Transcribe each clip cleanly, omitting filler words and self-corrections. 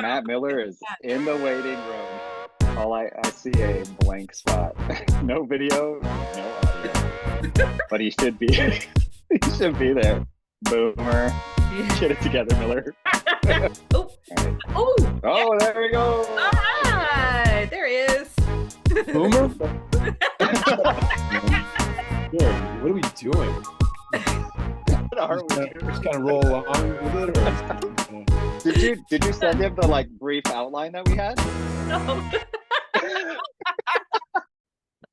Matt Miller is in the waiting room. All I see a blank spot. No video, no audio. But he should be. He should be there. Boomer. Get it together, Miller. Oh, Right. oh, Oh, there we go. all right, there he is. Boomer? What are we doing? What are we? Just kind of roll along with it, or Did you send him the like brief outline that we had? No.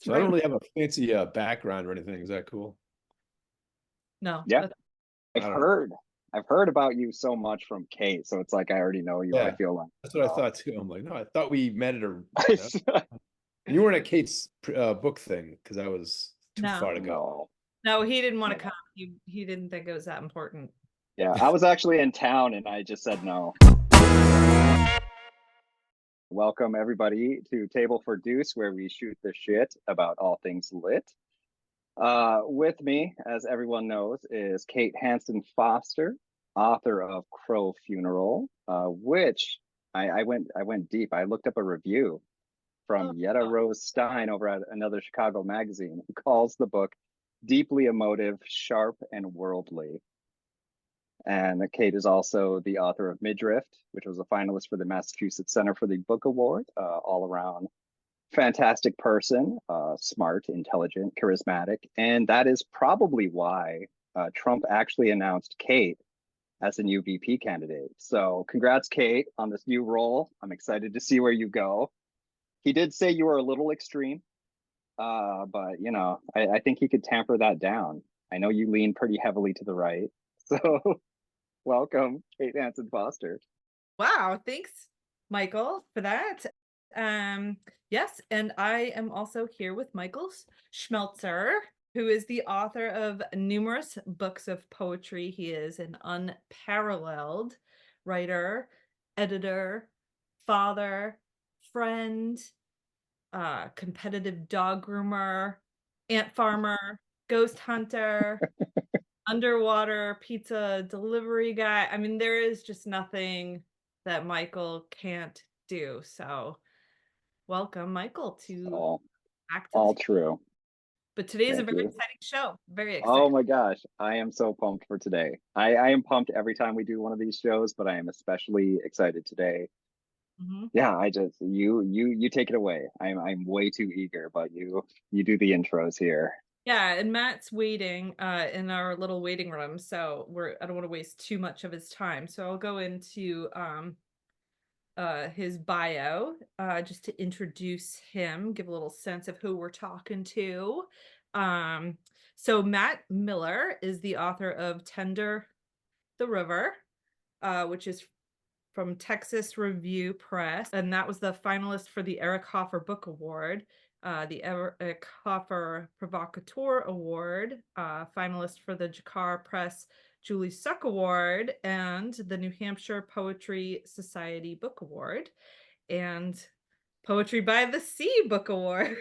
so I don't really have a fancy background or anything. Is that cool? No. Yeah. I don't know. I've heard about you so much from Kate, so it's like I already know you. Yeah. I feel like That's what I thought too. I'm like, no, I thought we met at a. I You weren't at Kate's book thing because I was too No. far to go. know. No, he didn't want to come. He didn't think it was that important. Yeah, I was actually in town and I just said no. Welcome everybody to Table for Deuce, where we shoot the shit about all things lit. With me, as everyone knows, is Kate Hanson Foster, author of Crow Funeral, which I went deep. I looked up a review from Yetta Rose Stein over at another Chicago magazine, who calls the book deeply emotive, sharp, and worldly. And Kate is also the author of Midriff, which was a finalist for the Massachusetts Center for the Book Award. All around fantastic person, smart, intelligent, charismatic. And that is probably why Trump actually announced Kate as a new VP candidate. So congrats, Kate, on this new role. I'm excited to see where you go. He did say you were a little extreme, but you know, I think he could tamper that down. I know you lean pretty heavily to the right. So welcome, Kate Hanson Foster. Wow, thanks, Michael, for that. Yes, and I am also here with Michael Schmeltzer, who is the author of numerous books of poetry. He is an unparalleled writer, editor, father, friend, competitive dog groomer, ant farmer, ghost hunter, underwater pizza delivery guy. I mean, there is just nothing that Michael can't do. So welcome, Michael, to Back to All the true. But today is a Thank very you. exciting show. Very Oh exciting. my gosh, I am so pumped for today. I am pumped every time we do one of these shows, but I am especially excited today. Mhm. Yeah, I just you take it away. I'm way too eager, but you do the intros here. Yeah, and Matt's waiting in our little waiting room, so I don't want to waste too much of his time. So I'll go into his bio just to introduce him, give a little sense of who we're talking to. So Matt Miller is the author of Tender the River, which is from Texas Review Press, and that was the finalist for the Eric Hoffer Book Award, the Eric Hoffer Provocateur Award, finalist for the Jakar Press Julie Suck Award, and the New Hampshire Poetry Society Book Award, and Poetry by the Sea Book Award.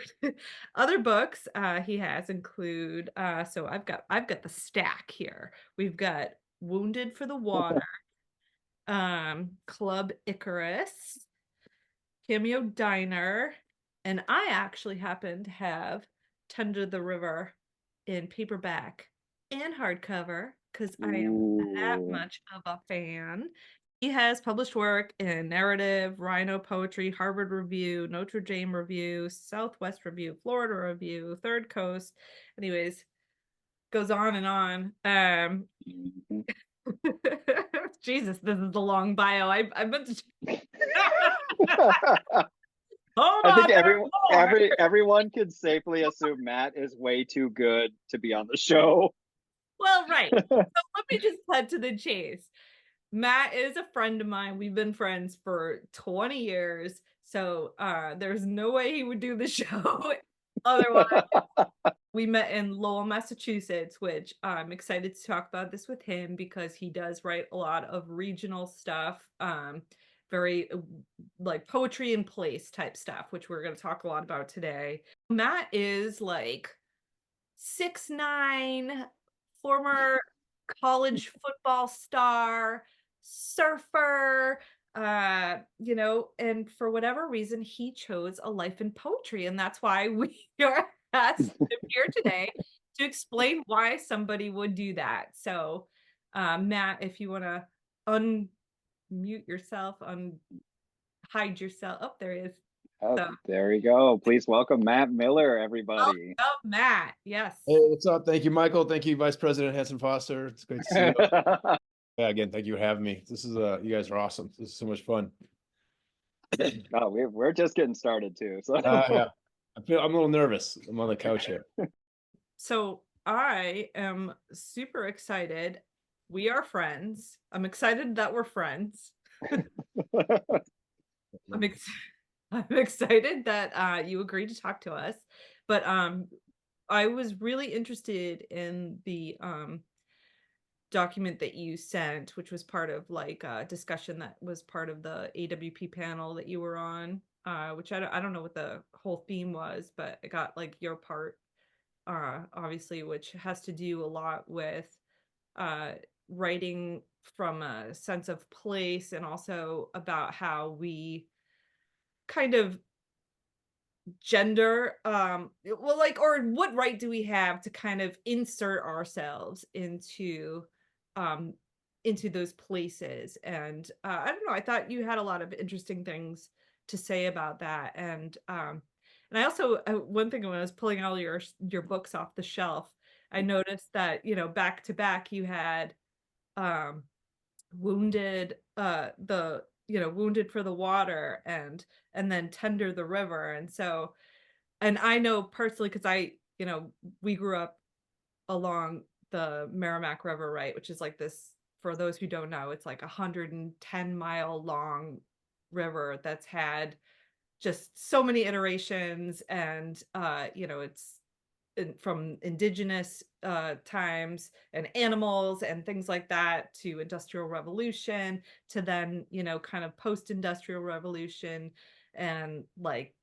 Other books he has include, so I've got the stack here. We've got Wounded for the Water, Club Icarus, Cameo Diner, and I actually happen to have Tender the River in paperback and hardcover because I am that Ooh. much of a fan. He has published work in Narrative, Rhino Poetry, Harvard Review, Notre Dame Review, Southwest Review, Florida Review, Third Coast. Anyways, goes on and on. Mhm. Jesus, this is a long bio. I meant to. Hold I on, think everyone could safely assume Matt is way too good to be on the show. Well, right. So let me just cut to the chase. Matt is a friend of mine. We've been friends for 20 years. So there's no way he would do the show otherwise. We met in Lowell, Massachusetts, which I'm excited to talk about this with him because he does write a lot of regional stuff, very like poetry in place type stuff, which we're going to talk a lot about today. Matt is like 6'9", former college football star, surfer, you know, and for whatever reason, he chose a life in poetry, and that's why we are asked him here today to explain why somebody would do that. So, Matt, if you want to unmute yourself, hide yourself. Oh, there he is. Oh, So, there we go. Please welcome Matt Miller, everybody. oh, Matt. Yes. Hey, what's up? Thank you, Michael. Thank you, Vice President Hanson Foster. It's great to see you. Yeah, again, thank you for having me. This is you guys are awesome. This is so much fun. Oh, we're just getting started too. So Yeah, I'm a little nervous. I'm on the couch here. So I am super excited. We are friends. I'm excited that we're friends. I'm, ex I'm excited that you agreed to talk to us. But I was really interested in the document that you sent, which was part of like a discussion that was part of the AWP panel that you were on, which I don't know what the whole theme was, but I got like your part, obviously, which has to do a lot with writing from a sense of place, and also about how we kind of gender well, like, or what right do we have to kind of insert ourselves um into those places. And I don't know, I thought you had a lot of interesting things to say about that. And I also, one thing, when I was pulling all your books off the shelf, I noticed that, you know, back to back you had um wounded, the, you know, wounded for the water, and then tender the river. And so, and I know personally, because you know, we grew up along the Merrimack River, right? Which is like this, for those who don't know, it's like 110-mile long river that's had just so many iterations. And you know, it's from indigenous times and animals and things like that, to industrial revolution, to then, you know, kind of post-industrial revolution, and like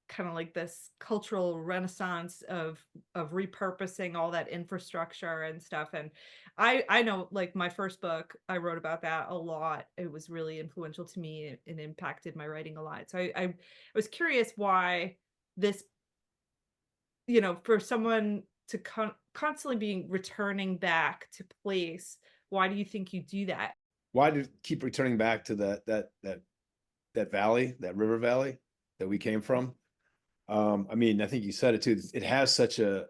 kind of like this cultural renaissance of repurposing all that infrastructure and stuff. And I know, like, my first book, I wrote about that a lot. It was really influential to me and impacted my writing a lot. So I was curious why this, you know, for someone to constantly being returning back to place, why do you think you do that? Why do you keep returning back to that valley, that river valley that we came from? I mean, I think you said it too. It has such a,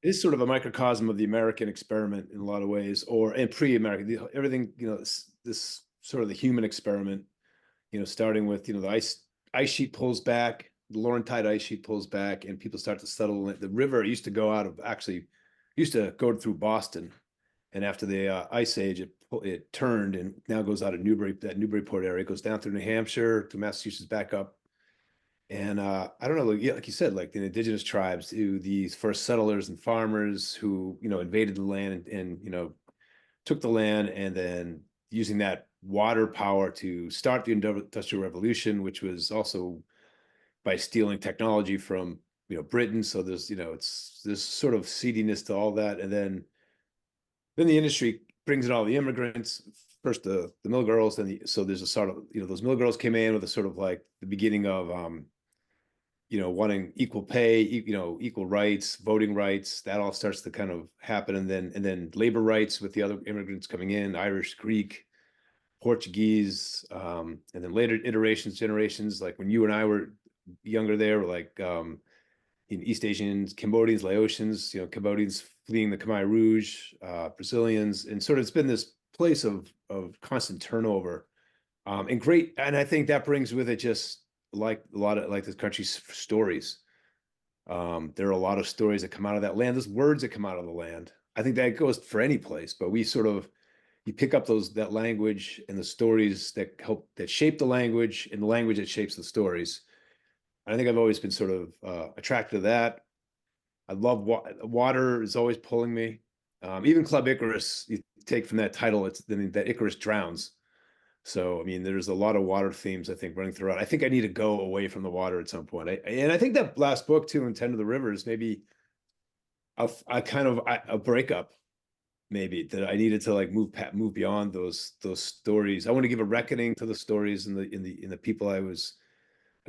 it is sort of a microcosm of the American experiment in a lot of ways, or and pre-American, everything, you know, this sort of the human experiment, you know, starting with, you know, the ice sheet pulls back, the Laurentide ice sheet pulls back, and people start to settle. The river used to go out of, actually used to go through Boston, and after the ice age, it turned and now goes out of that Newburyport area, goes down through New Hampshire to Massachusetts, back up. And I don't know, like you said, like the indigenous tribes, to these first settlers and farmers who, you know, invaded the land and you know, took the land, and then using that water power to start the industrial revolution, which was also by stealing technology from, you know, Britain. So there's, you know, there's sort of seediness to all that. And then the industry brings in all the immigrants, first the mill girls, and so there's a sort of, you know, those mill girls came in with a sort of like the beginning of you know, wanting equal pay, you know, equal rights, voting rights. That all starts to kind of happen. And then labor rights with the other immigrants coming in, Irish, Greek, Portuguese, and then later generations, like when you and I were younger there, were like in East Asians, Cambodians, Laotians, you know, Cambodians fleeing the Khmer Rouge, Brazilians, and sort of it's been this place of constant turnover, and great. And I think that brings with it just like a lot of like this country's stories. There are a lot of stories that come out of that land. There's words that come out of the land. I think that goes for any place, but we sort of, you pick up that language and the stories that shape the language, and the language that shapes the stories. I think I've always been sort of attracted to that. I love water is always pulling me. Even Club Icarus, you take from that title, it's that Icarus drowns. So, I mean, there's a lot of water themes, I think, running throughout. I think I need to go away from the water at some point. And I think that last book too, in Tend to the Rivers, maybe a kind of a breakup. maybe that I needed to like move beyond those stories. I want to give a reckoning to the stories and the people I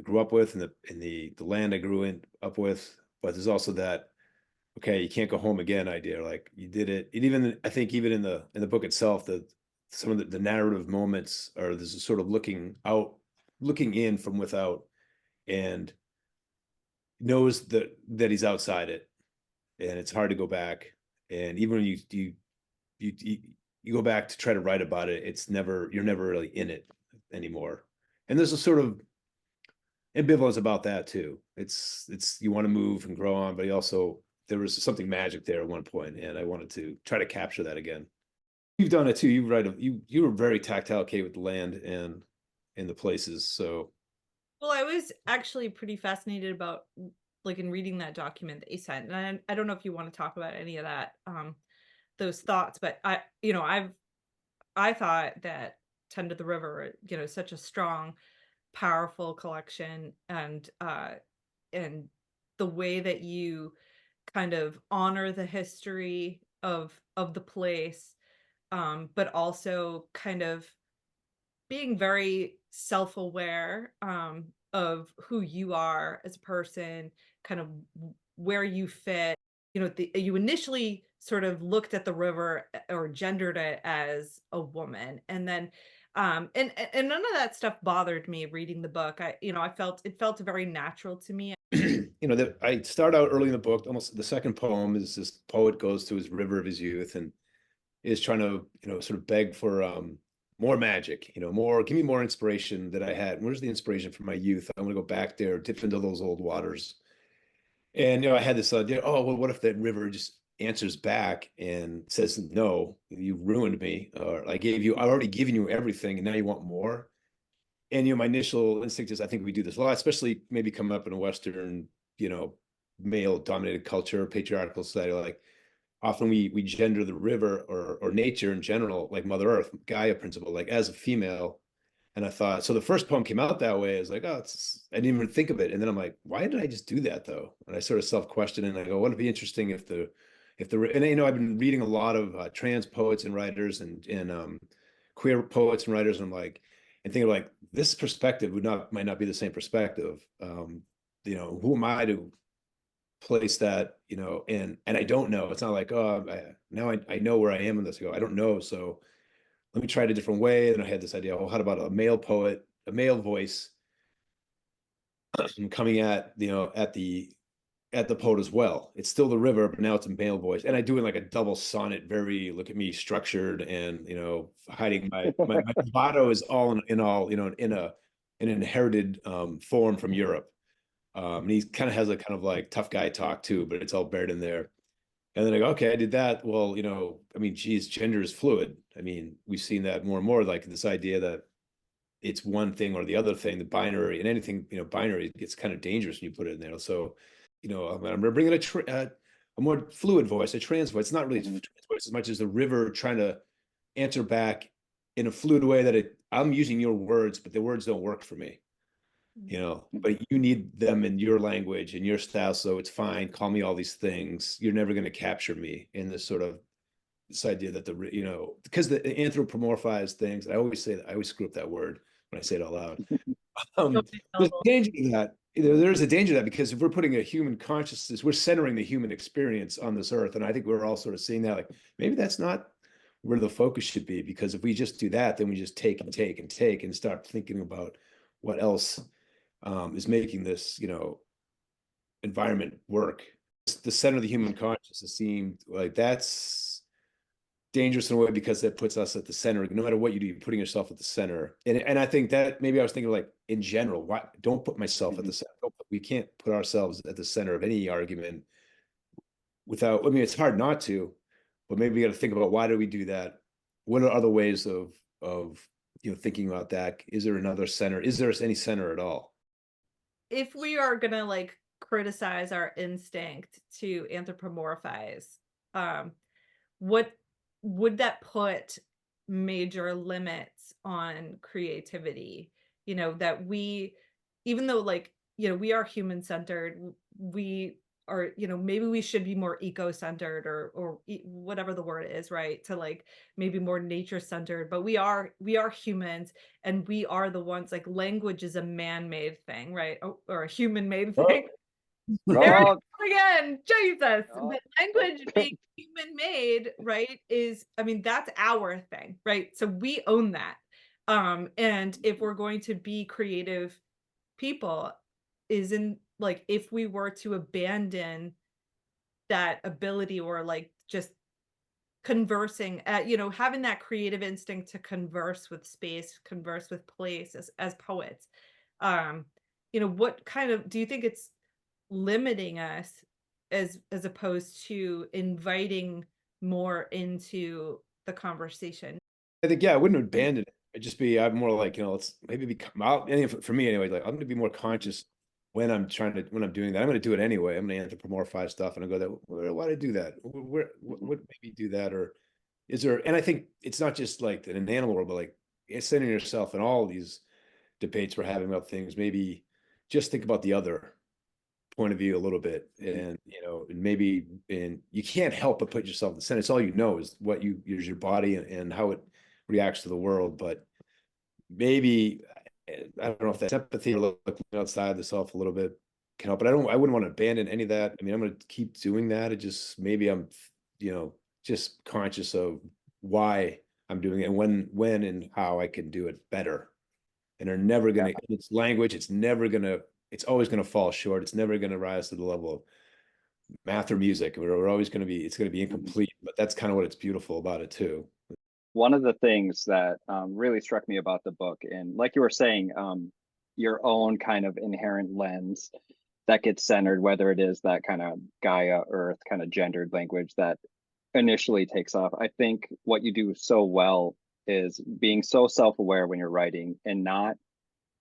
grew up with, and the land I grew up with. But there's also that, okay, you can't go home again idea. Like you did it. And even I think even in the book itself, some of the narrative moments are there's a sort of looking in from without, and knows that he's outside it, and it's hard to go back. And even when you go back to try to write about it, you're never really in it anymore. And there's a sort of ambivalence about that too. It's you want to move and grow on, but there was something magic there at one point, and I wanted to try to capture that again. You've done it too. You were very tactile, Kate, with the land and the places. So Well, I was actually pretty fascinated about like in reading that document that you sent, and I don't know if you want to talk about any of that, those thoughts, but I thought that Tend to the River, such a strong, powerful collection, and the way that you kind of honor the history of the place, but also kind of being very self-aware, of who you are as a person, kind of where you fit. You initially sort of looked at the river, or gendered it as a woman, and then and none of that stuff bothered me reading the book. I felt it felt very natural to me. that I start out early in the book. Almost the second poem is this poet goes to his river of his youth and is trying to sort of beg for more magic, give me more inspiration that I had. Where's the inspiration from my youth? I want to go back there, dip into those old waters. And I had this idea, oh well, what if that river just answers back and says, no, you ruined me, or I already given you everything and now you want more. And my initial instinct is, I think we do this a lot, especially maybe coming up in a Western, male dominated culture, patriarchal society. Like often we gender the river or nature in general, like Mother Earth, Gaia principle, like as a female. And I thought, so the first poem came out that way. I was like, oh, I didn't even think of it. And then I'm like, why did I just do that though? And I sort of self-question, and I go, wouldn't it be interesting if and I've been reading a lot of trans poets and writers and queer poets and writers. And I'm like, and thinking like this perspective might not be the same perspective. Who am I to place that, and I don't know. It's not like, oh, now I know where I am in this. I don't know. So let me try it a different way. And I had this idea, how about a male poet, a male voice coming at the poet as well. It's still the river, but now it's a male voice. And I do it like a double sonnet, very look at me structured, and hiding my vibrato is all in an inherited form from Europe. And he kind of has a kind of like tough guy talk too, but it's all buried in there. And then I go, okay, I did that. Well, geez, gender is fluid. We've seen that more and more, like this idea that it's one thing or the other thing, the binary, and anything, binary gets kind of dangerous when you put it in there. So, I'm bringing a more fluid voice, a trans voice. It's not really a trans voice as much as the river trying to answer back in a fluid way that I'm using your words, but the words don't work for me. But you need them in your language and your style, so it's fine. Call me all these things. You're never going to capture me in this idea that because the anthropomorphized things. I always say that. I always screw up that word when I say it out loud. There's a danger to that. There's a danger to that, because if we're putting a human consciousness, we're centering the human experience on this earth, and I think we're all sort of seeing that. Like maybe that's not where the focus should be, because if we just do that, then we just take and take and take and start thinking about what else is making this, environment work. The center of the human consciousness seemed like that's dangerous in a way, because that puts us at the center. No matter what you do, you're putting yourself at the center. And I think that maybe I was thinking like in general, why don't put myself at the center? We can't put ourselves at the center of any argument without, it's hard not to, but maybe we got to think about, why do we do that? What are other ways of thinking about that? Is there another center? Is there any center at all? If we are gonna like criticize our instinct to anthropomorphize, what would that put major limits on creativity? That we, even though like we are human centered, we or, maybe we should be more eco-centered or whatever the word is, right? To like maybe more nature centered, but we are humans, and we are the ones, like, language is a man-made thing, right? Or a human-made Oh, thing. There it Oh, is again, Jesus. oh, But language being human made, right, is, I mean, that's our thing, right? So we own that. And if we're going to be creative people, isn't like, if we were to abandon that ability, or like just conversing at, having that creative instinct to converse with space, converse with place as poets, um, what kind of, do you think it's limiting us as opposed to inviting more into the conversation? I think, yeah, I wouldn't abandon it. It'd just be, I'm more like, let's maybe become out. For me anyway, like I'm gonna be more conscious when I'm doing that. I'm gonna do it anyway. I'm gonna anthropomorphize stuff and I go that, why did I do that? What made me do that? Or is there, and I think it's not just like in an animal world, but like it's centering yourself in all these debates we're having about things. Maybe just think about the other point of view a little bit, and and you can't help but put yourself in the center. It's all is what is your body and how it reacts to the world. But maybe I don't know if that's empathy or looking outside the self a little bit can help, but I wouldn't want to abandon any of that. I mean, I'm going to keep doing that. It just, maybe I'm just conscious of why I'm doing it and when and how I can do it better. And they're never going to, it's language, it's always going to fall short. It's never going to rise to the level of math or music. We're always going to be, it's going to be incomplete, but that's kind of what it's beautiful about it too. one of the things that really struck me about the book, and like you were saying, your own kind of inherent lens that gets centered, whether it is that kind of Gaia Earth kind of gendered language that initially takes off. I think what you do so well is being so self-aware when you're writing and not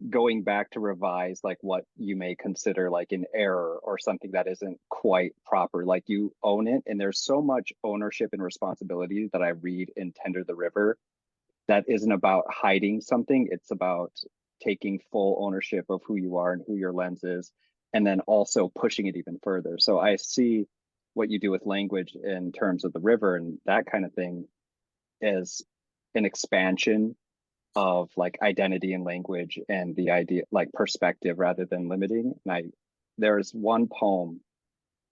going back to revise like what you may consider like an error or something that isn't quite proper. Like you own it, and there's so much ownership and responsibility that I read in Tender the River that isn't about hiding something. It's about taking full ownership of who you are and who your lens is, and then also pushing it even further. So I see what you do with language in terms of the river and that kind of thing as an expansion of like identity and language and the idea, like perspective rather than limiting. And there's one poem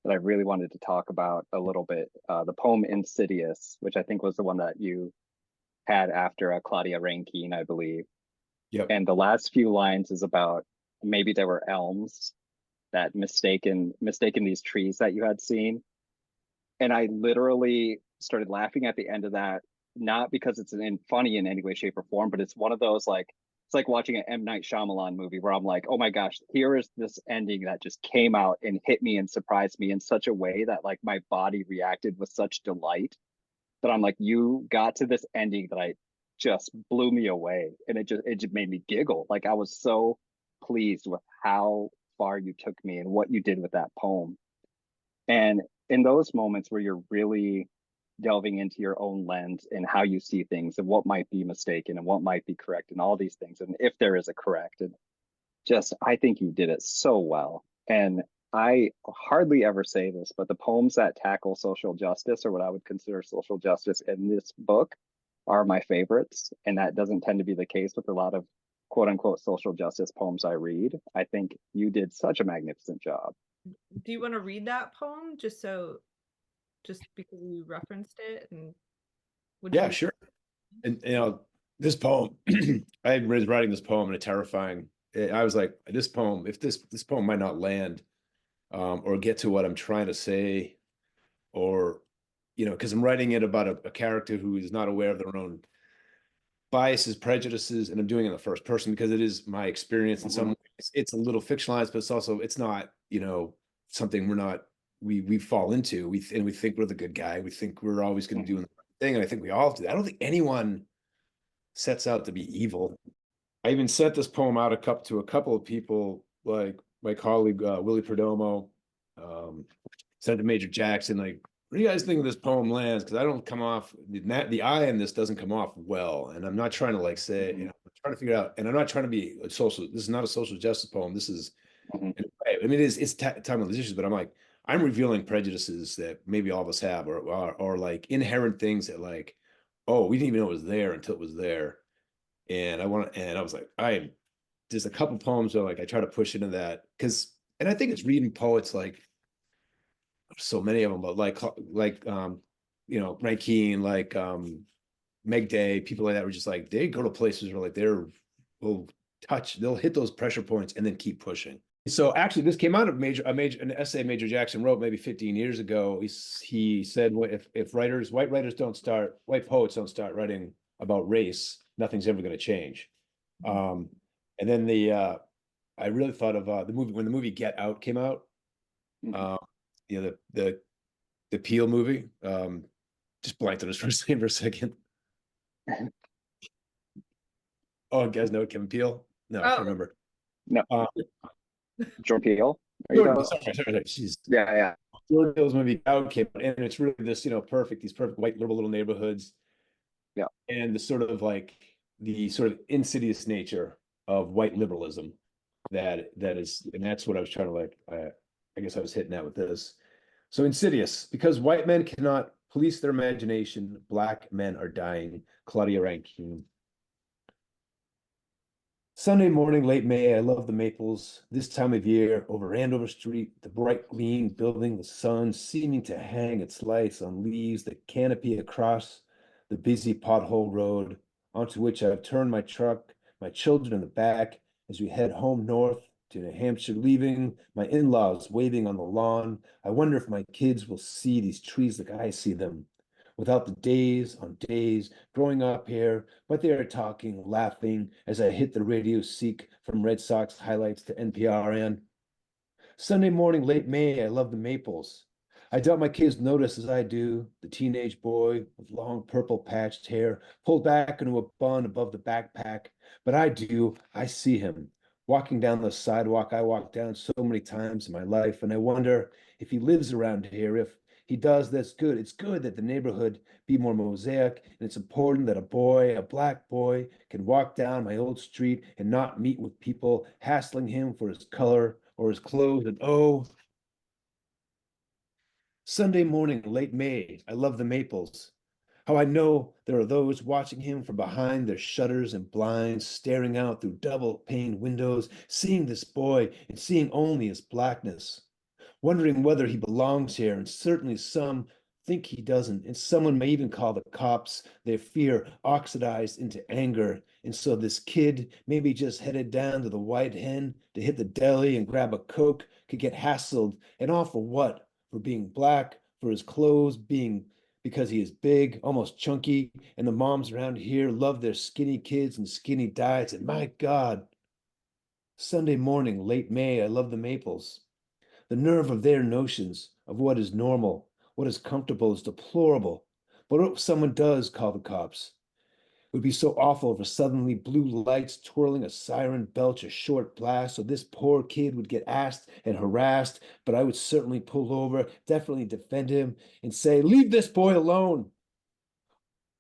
that I really wanted to talk about a little bit, the poem Insidious, which I think was the one that you had after Claudia Rankine, I believe. Yep. And the last few lines is about maybe there were elms that mistaken these trees that you had seen. And I literally started laughing at the end of that, not because it's funny in any way, shape, or form, but it's one of those like, it's like watching an M. Night Shyamalan movie where I'm like, oh my gosh, here is this ending that just came out and hit me and surprised me in such a way that like my body reacted with such delight that I'm like, you got to this ending that I just blew me away. And it just made me giggle. Like I was so pleased with how far you took me and what you did with that poem. And in those moments where you're really delving into your own lens and how you see things and what might be mistaken and what might be correct and all these things, and if there is a correct, and just I think you did it so well. And I hardly ever say this, but the poems that tackle social justice, or what I would consider social justice in this book, are my favorites. And that doesn't tend to be the case with a lot of quote unquote social justice poems I read. I think you did such a magnificent job. Do you want to read that poem just because you referenced it? And Yeah, sure. And this poem, I was writing this poem in a terrifying, I was like, this poem, if this poem might not land or get to what I'm trying to say, or because I'm writing it about a character who is not aware of their own biases, prejudices, and I'm doing it in the first person because it is my experience in some ways. It's a little fictionalized, but it's not, something we fall into. We think we're the good guy. We think we're always going to do the right thing. And I think we all do. I don't think anyone sets out to be evil. I even sent this poem out to a couple of people, like my colleague, Willie Perdomo, sent to Major Jackson, like, what do you guys think of this poem lands? Because I don't come off, the I in this doesn't come off well. And I'm not trying to like say, I'm trying to figure out, and I'm not trying to be this is not a social justice poem. This is, I mean, it's time of issues, but I'm like, I'm revealing prejudices that maybe all of us have, or like inherent things that like, oh, we didn't even know it was there until it was there. And I was like, there's a couple poems where like I try to push into that because, and I think it's reading poets like so many of them, but Ray Keane, Meg Day, people like that were just like they go to places where like they'll hit those pressure points and then keep pushing. So actually, this came out of an essay Major Jackson wrote maybe 15 years ago. He said, well, if white poets don't start writing about race, nothing's ever going to change. And then I really thought of the movie when the movie Get Out came out. The Peel movie. Just blanked on his first name for a second. Oh, you guys know Kevin Peele? No, I can't remember. No. Jordan Peele. Sorry. Yeah. Jordan Peele's movie Out came out, and it's really this, these perfect white liberal little neighborhoods. Yeah. And the sort of insidious nature of white liberalism that is, and that's what I was trying to I guess I was hitting that with this. So Insidious, because white men cannot police their imagination, black men are dying. Claudia Rankine. Sunday morning, late May, I love the maples. This time of year, over Andover Street, the bright green building, the sun seeming to hang its lights on leaves that canopy across the busy pothole road, onto which I've turned my truck, my children in the back, as we head home north to New Hampshire, leaving my in-laws waving on the lawn. I wonder if my kids will see these trees like I see them, without the days on days growing up here, but they are talking, laughing as I hit the radio seek from Red Sox highlights to NPRN. Sunday morning, late May, I love the maples. I doubt my kids notice as I do, the teenage boy with long purple patched hair pulled back into a bun above the backpack, but I do, I see him walking down the sidewalk I walked down so many times in my life, and I wonder if he lives around here. If he does, that's good. It's good that the neighborhood be more mosaic, and it's important that a black boy, can walk down my old street and not meet with people hassling him for his color or his clothes. And oh, Sunday morning, late May, I love the maples. How I know there are those watching him from behind their shutters and blinds, staring out through double-paned windows, seeing this boy and seeing only his blackness, wondering whether he belongs here, and certainly some think he doesn't, and someone may even call the cops, their fear oxidized into anger. And so this kid, maybe just headed down to the White Hen to hit the deli and grab a Coke, could get hassled, and all for what? For being black, for his clothes being because he is big, almost chunky, and the moms around here love their skinny kids and skinny diets. And my God, Sunday morning, late May, I love the maples. The nerve of their notions of what is normal, what is comfortable is deplorable. But if someone does call the cops, it would be so awful for suddenly blue lights twirling, a siren belch, a short blast, so this poor kid would get asked and harassed, but I would certainly pull over, definitely defend him, and say, leave this boy alone.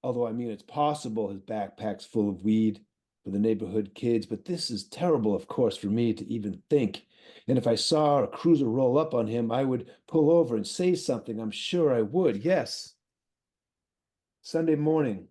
Although, I mean, it's possible his backpack's full of weed for the neighborhood kids, but this is terrible, of course, for me to even think. And if I saw a cruiser roll up on him, I would pull over and say something. I'm sure I would, yes. Sunday morning,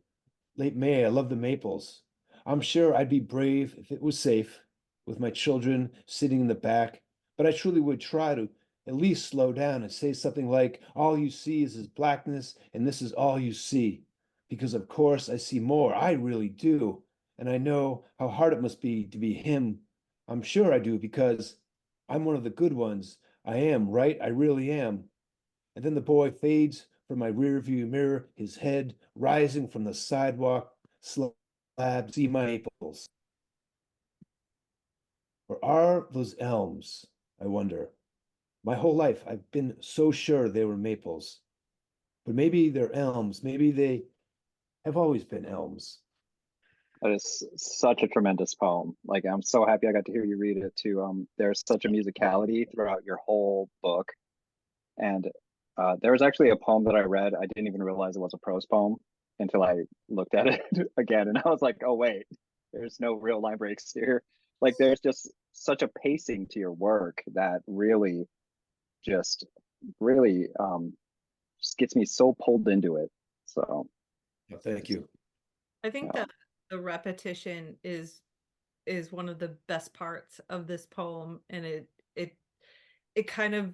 late May, I love the maples. I'm sure I'd be brave if it was safe, with my children sitting in the back, but I truly would try to at least slow down and say something like, all you see is his blackness, and this is all you see. Because of course I see more, I really do. And I know how hard it must be to be him. I'm sure I do, because I'm one of the good ones. I am, right? I really am. And then the boy fades from my rearview mirror, his head rising from the sidewalk slab, see my maples. Or are those elms, I wonder? My whole life, I've been so sure they were maples. But maybe they're elms. Maybe they have always been elms. That is such a tremendous poem. Like, I'm so happy I got to hear you read it too. There's such a musicality throughout your whole book. And there was actually a poem that I read. I didn't even realize it was a prose poem until I looked at it again. And I was like, oh, wait, there's no real line breaks here. Like, there's just such a pacing to your work that really just really just gets me so pulled into it. So Well, thank you. I think yeah. that the repetition is one of the best parts of this poem, and it kind of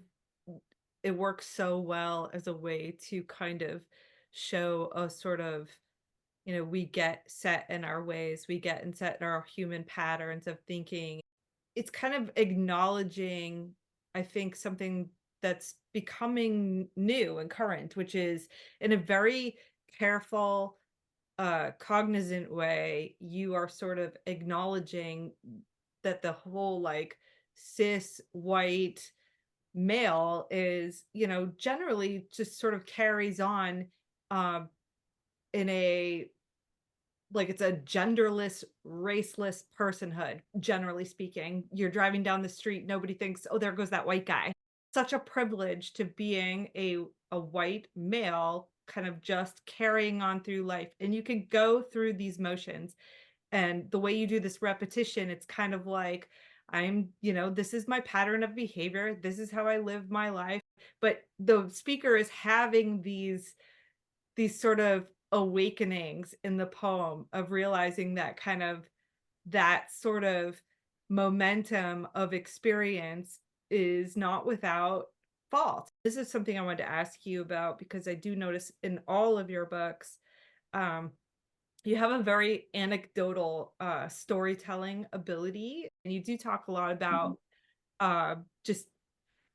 it works so well as a way to kind of show a sort of, we get set in our ways, we get and set in our human patterns of thinking. It's kind of acknowledging, I think, something that's becoming new and current, which is in a very careful, cognizant way, you are sort of acknowledging that the whole like cis white male is, generally just sort of carries on um in a like it's a genderless, raceless personhood, generally speaking. You're driving down the street, nobody thinks, "Oh, there goes that white guy." Such a privilege to being a white male, kind of just carrying on through life. And you can go through these motions. And the way you do this repetition, it's kind of like, this is my pattern of behavior. This is how I live my life. But the speaker is having these sort of awakenings in the poem of realizing that kind of that sort of momentum of experience is not without fault. This is something I wanted to ask you about because I do notice in all of your books, um, you have a very anecdotal storytelling ability, and you do talk a lot Mhm. about just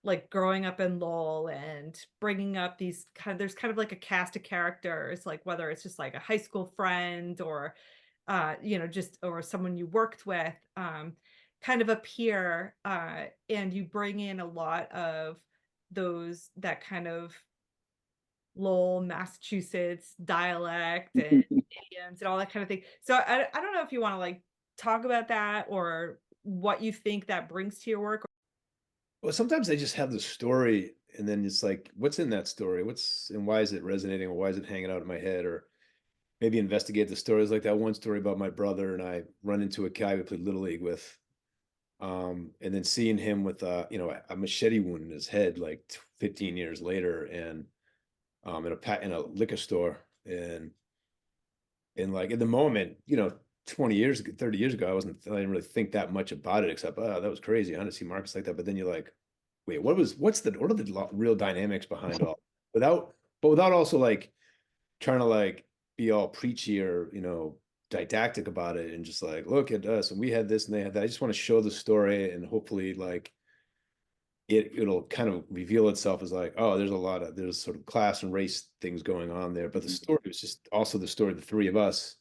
like growing up in Lowell and bringing up these there's kind of like a cast of characters, like whether it's just like a high school friend or just or someone you worked with, kind of appear, and you bring in a lot of that kind of Lowell, Massachusetts dialect and idioms and all that kind of thing. So I don't know if you want to like talk about that or what you think that brings to your work. Well, sometimes I just have the story, and then it's like, what's in that story? What's and why is it resonating, or why is it hanging out in my head, or maybe investigate the stories. Like that one story about my brother and I run into a guy we played little league with, and then seeing him with a machete wound in his head like 15 years later, and in a liquor store, and like in the moment, 20 years ago, 30 years ago, I didn't really think that much about it, except, oh, that was crazy. I want to see Marcus like that. But then you're like, wait, what are the real dynamics behind all without, but without also like trying to like be all preachy or, didactic about it, and just like, look at us and we had this and they had that. I just want to show the story, and hopefully like it'll kind of reveal itself as like, oh, there's sort of class and race things going on there. But the story was just also the story of the three of us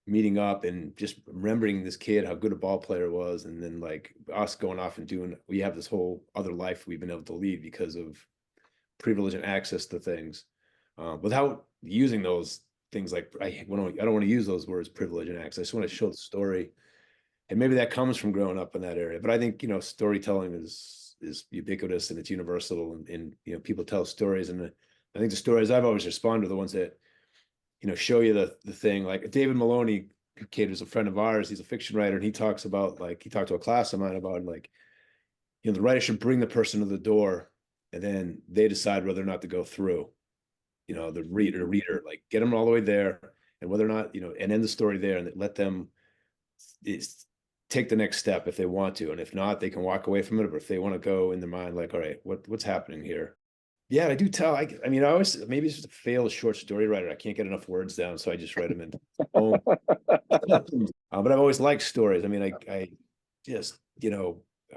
meeting up and just remembering this kid, how good a ball player was, and then like us going off and we have this whole other life we've been able to lead because of privilege and access to things, without using those things like I don't want to use those words, privilege and access. I just want to show the story, and maybe that comes from growing up in that area. But I think storytelling is ubiquitous and it's universal, and people tell stories, and I think the stories I've always responded to the ones that show you the thing. Like David Maloney, kid who's a friend of ours, he's a fiction writer, and he talks about like he talked to a class of mine about like the writer should bring the person to the door, and then they decide whether or not to go through. The reader, like get them all the way there, and whether or not and end the story there, and let them take the next step if they want to, and if not, they can walk away from it. Or if they want to go in their mind, like, all right, what's happening here? Yeah, I do tell. I mean, I always maybe it's just a failed short story writer. I can't get enough words down, so I just write them in poem. But I've always liked stories. I mean, I just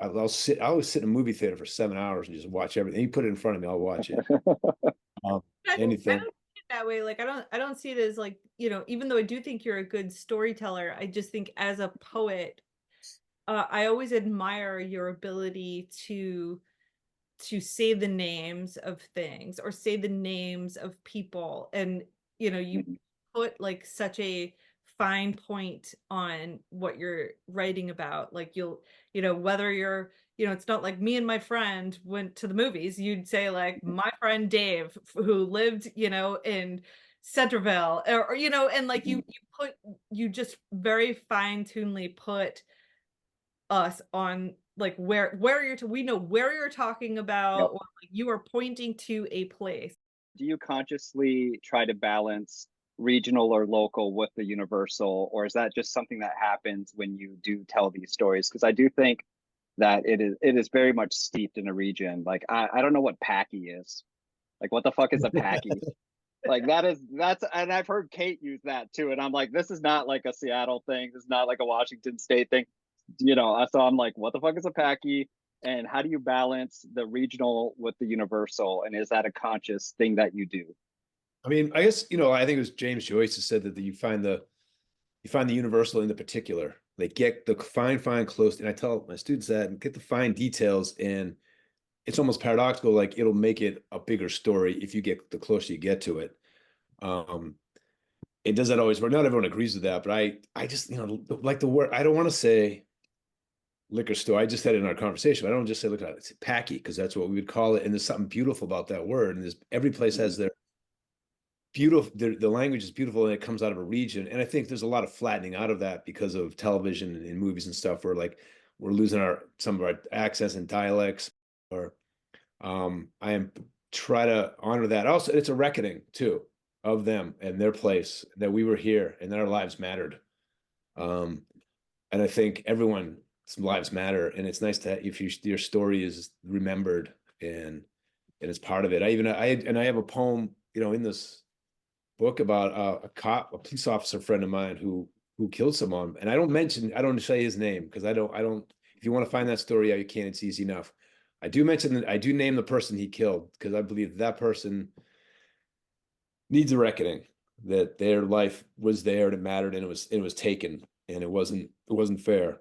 I always sit in a movie theater for 7 hours and just watch everything. You put it in front of me, I'll watch it. I Anything. don't see it that way. Like I don't see it as like, even though I do think you're a good storyteller, I just think as a poet, I always admire your ability to say the names of things or say the names of people, and you put like such a fine point on what you're writing about. Like whether it's not like me and my friend went to the movies, you'd say like my friend Dave who lived in Centerville, or and like you just very fine-tunedly put us on like where you're we know where you're talking about, Yep. or like you are pointing to a place. Do you consciously try to balance regional or local with the universal, or is that just something that happens when you do tell these stories? Because I do think that it is very much steeped in a region. Like I don't know what Packie is. Like what the fuck is a Packie? Like that's and I've heard Kate use that too. And I'm like, this is not like a Seattle thing. This is not like a Washington State thing. So I'm like, what the fuck is a Packie? And how do you balance the regional with the universal? And is that a conscious thing that you do? I mean, I guess, I think it was James Joyce who said that you find the universal in the particular. Like get the fine close. And I tell my students that, and get the fine details, and it's almost paradoxical. Like it'll make it a bigger story if you get the closer you get to it. It doesn't always work. Not everyone agrees with that, but I just, like the word, I don't want to say liquor store. I just said it in our conversation. I don't just say, look at it, it's Packie, because that's what we would call it. And there's something beautiful about that word. And every place has their beautiful, the language is beautiful, and it comes out of a region. And I think there's a lot of flattening out of that because of television and movies and stuff, where like we're losing some of our accents and dialects. Or I am try to honor that. Also, it's a reckoning too of them and their place, that we were here and that our lives mattered. And I think everyone's lives matter, and it's nice to if your story is remembered and it's part of it. I have a poem, in this book about a police officer friend of mine who killed someone, and I don't say his name, because I don't. If you want to find that story out, you can. It's easy enough. I do name the person he killed, because I believe that person needs a reckoning, that their life was there and it mattered, and it was taken, and it wasn't fair.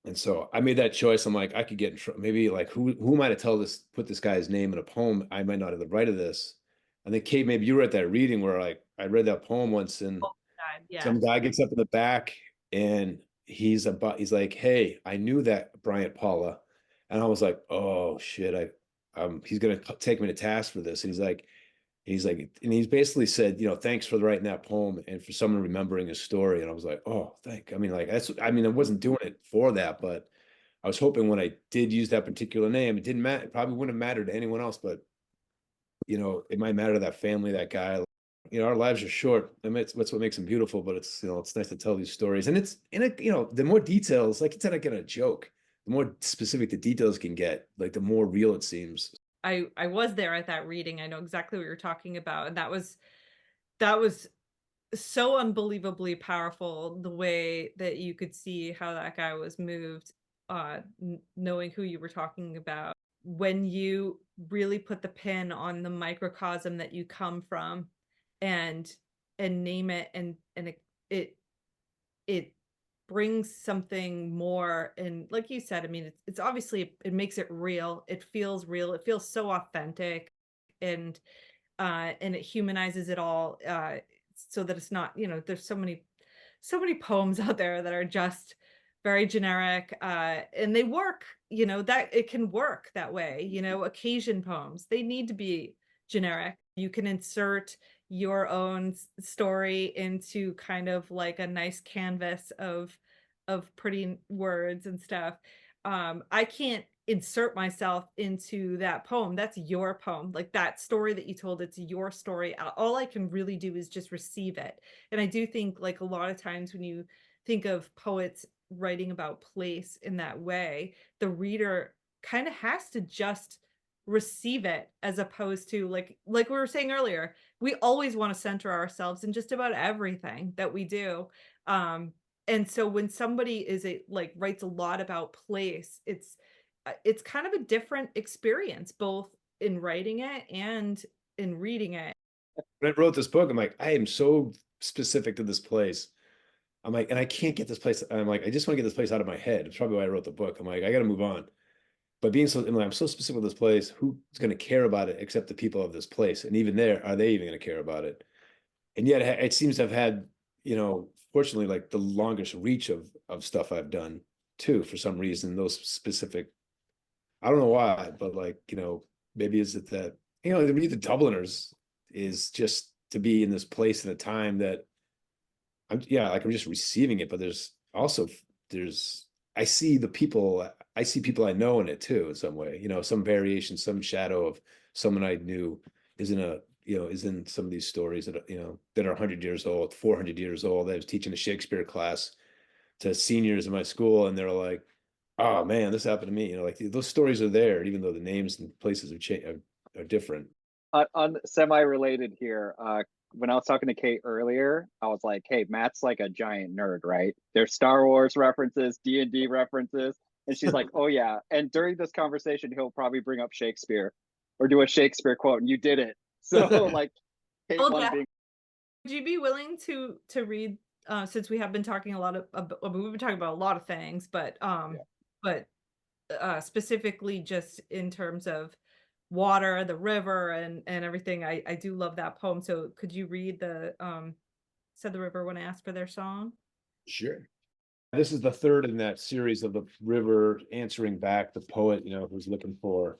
And so I made that choice. I'm like, I could get in trouble. Maybe like who am I to put this guy's name in a poem? I might not have the right of this. I think, Kate, maybe you were at that reading where like I read that poem once, and Yeah. some guy gets up in the back, and he's like, hey, I knew that Bryant Paula. And I was like, oh shit, he's gonna take me to task for this. And and he's basically said, thanks for writing that poem and for someone remembering his story. And I was like, oh, I wasn't doing it for that, but I was hoping when I did use that particular name, it didn't matter. It probably wouldn't have mattered to anyone else, but it might matter to that family, that guy. Our lives are short. I mean, that's what makes them beautiful, but it's nice to tell these stories. And it's the more details, like it's not like a joke, the more specific the details can get, like the more real it seems. I was there at that reading. I know exactly what you're talking about. And that was so unbelievably powerful, the way that you could see how that guy was moved, knowing who you were talking about. When you really put the pin on the microcosm that you come from, and name it, and it brings something more. And like you said, I mean, it's obviously, it makes it real. It feels real. It feels so authentic, and it humanizes it all, so that it's not, there's so many poems out there that are just very generic, and they work, that it can work that way. Occasion poems, they need to be generic. You can insert your own story into kind of like a nice canvas of pretty words and stuff. I can't insert myself into that poem. That's your poem. Like that story that you told, it's your story. All I can really do is just receive it. And I do think, like, a lot of times when you think of poets writing about place in that way, the reader kind of has to just receive it, as opposed to like we were saying earlier, we always want to center ourselves in just about everything that we do. And so when somebody writes a lot about place, it's kind of a different experience, both in writing it and in reading it. When I wrote this book, I'm like, I am so specific to this place. I'm like, and I can't get this place. I'm like, I just want to get this place out of my head. It's probably why I wrote the book. I'm like, I got to move on. But I'm so specific with this place, who's going to care about it except the people of this place? And even there, are they even going to care about it? And yet it seems to have had, fortunately, like the longest reach of stuff I've done too, for some reason. Those specific, I don't know why, but like, maybe is it that, the Dubliners is just to be in this place at a time that I'm just receiving it. But I see the people I see people I know in it too, in some way, some variation, some shadow of someone I knew is in some of these stories that, that are 100 years old, 400 years old. I was teaching a Shakespeare class to seniors in my school, and they're like, oh man, this happened to me. Like those stories are there, even though the names and places are different. On semi-related here, when I was talking to Kate earlier, I was like, hey, Matt's like a giant nerd, right? There's Star Wars references, D&D references. And she's like, oh yeah. And during this conversation, he'll probably bring up Shakespeare or do a Shakespeare quote, and you did it. So like Kate Would you be willing to read, since we have been talking we've been talking about a lot of things, but specifically just in terms of water, the river, and everything. I do love that poem. So could you read the Said the River When I Asked for Their Song? Sure. This is the third in that series of the river answering back the poet, who's looking for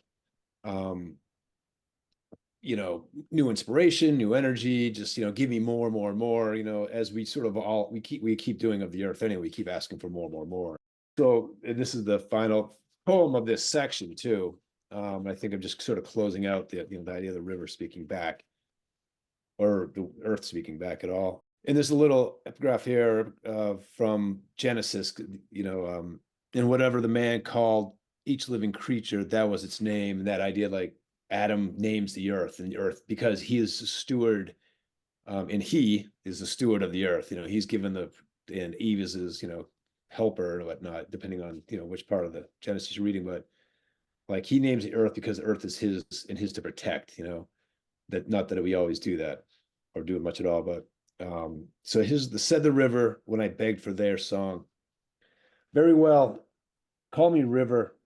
new inspiration, new energy, just give me more, as we sort of we keep doing of the earth anyway, we keep asking for more. So this is the final poem of this section too. I think I'm just sort of closing out the idea of the river speaking back, or the earth speaking back at all. And there's a little epigraph here from Genesis, and whatever the man called each living creature, that was its name. And that idea, like Adam names the earth, and the earth, because he is the steward, and he is the steward of the earth. He's given and Eve is his, helper and whatnot, depending on, which part of the Genesis you're reading. But like he names the earth because the earth is his and his to protect, that not that we always do that or do it much at all. But so said the river when I begged for their song. Very well, call me river,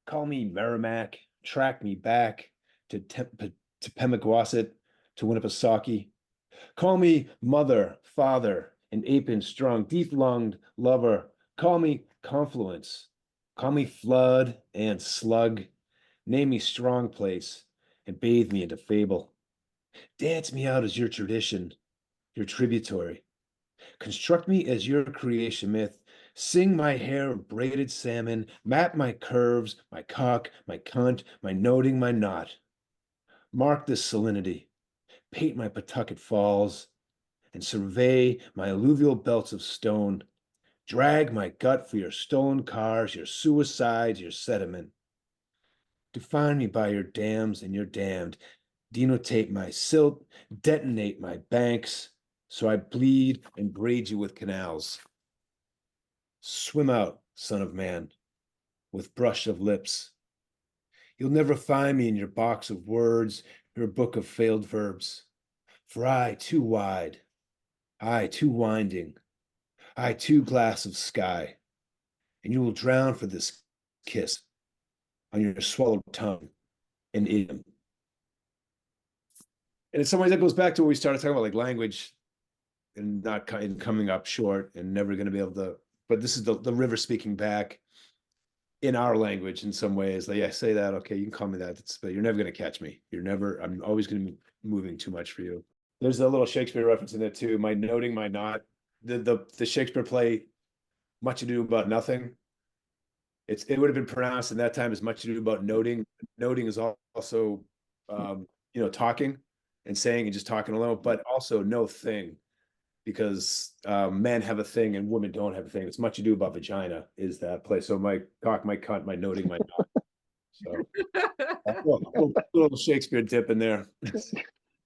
call me Merrimack, track me back to Pemigewasset, to Winnipesaukee. Call me mother, father, an apin strung, deep-lunged lover. Call me confluence, call me flood and slug. Name me strong place and bathe me into fable. Dance me out as your tradition, your tributary. Construct me as your creation myth. Sing my hair of braided salmon, map my curves, my cock, my cunt, my noting, my knot. Mark this salinity, paint my Pawtucket Falls, and survey my alluvial belts of stone. Drag my gut for your stolen cars, your suicides, your sediment. Define me by your dams and your damned. Denotate my silt, detonate my banks, so I bleed and braid you with canals. Swim out, son of man, with brush of lips. You'll never find me in your box of words, your book of failed verbs. For I too wide, I too winding, I too glass of sky, and you will drown for this kiss on your swallowed tongue and idiom. And in some ways that goes back to what we started talking about, like language and not coming up short and never going to be able to, but this is the river speaking back in our language in some ways. Like, yeah, say that. Okay, you can call me that. But you're never going to catch me. I'm always going to be moving too much for you. There's a little Shakespeare reference in there too. My noting, my not. The Shakespeare play, Much Ado About Nothing. It would have been pronounced in that time as Much Ado About Noting. Noting is also, talking and saying and just talking alone, but also no thing, because men have a thing and women don't have a thing. It's Much Ado About Vagina is that play. So my cock, my cunt, my noting, my not. So little Shakespeare dip in there.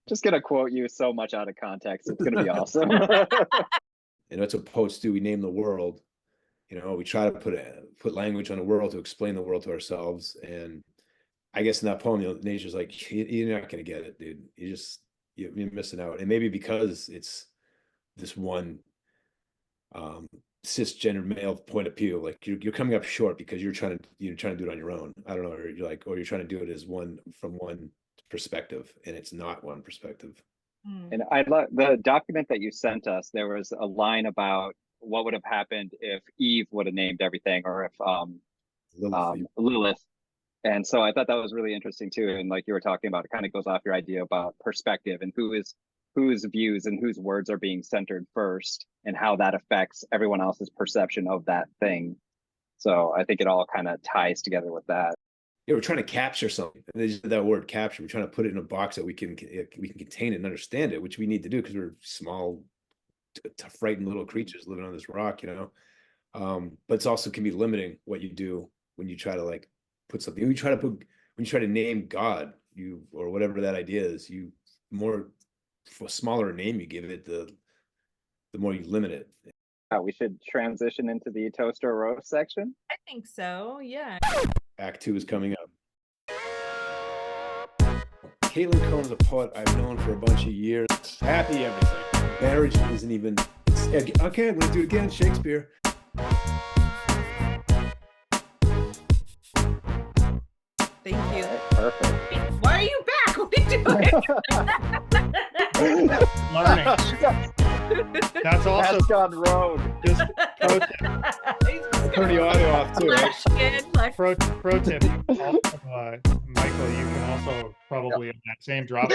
Just gonna quote you so much out of context. It's gonna be awesome. That's what poets do. We name the world. We try to put language on the world to explain the world to ourselves. And I guess in that poem, nature's like, you're not gonna get it, dude. You're missing out. And maybe because it's this one cisgender male point of view, like you're coming up short because you're trying to do it on your own. I don't know, or you're trying to do it as from one perspective, and it's not one perspective. And I love the document that you sent us. There was a line about what would have happened if Eve would have named everything, or if Lilith. And so I thought that was really interesting too. And like you were talking about, it kind of goes off your idea about perspective and whose views and whose words are being centered first, and how that affects everyone else's perception of that thing. So I think it all kind of ties together with that. Yeah, we're trying to capture something. And they just said that word capture. We're trying to put it in a box that we can contain it and understand it, which we need to do because we're small, frightened little creatures living on this rock, but it's also can be limiting what you do when you try to like put something. When you try to name God, or whatever that idea is, for a smaller name you give it, the more you limit it. We should transition into the toast or roast section. I think so. Yeah. Act 2 is coming up. Caitlin Cohen is a poet I've known for a bunch of years. Happy everything. Marriage isn't even. Okay, I'm gonna do it again. Shakespeare. Thank you. Perfect. Why are you back? What are you doing? Learning. That's also That's gone rogue. just pro tip. Turn the audio off too, right? Pro tip. Also, Michael, you can also probably in that same drop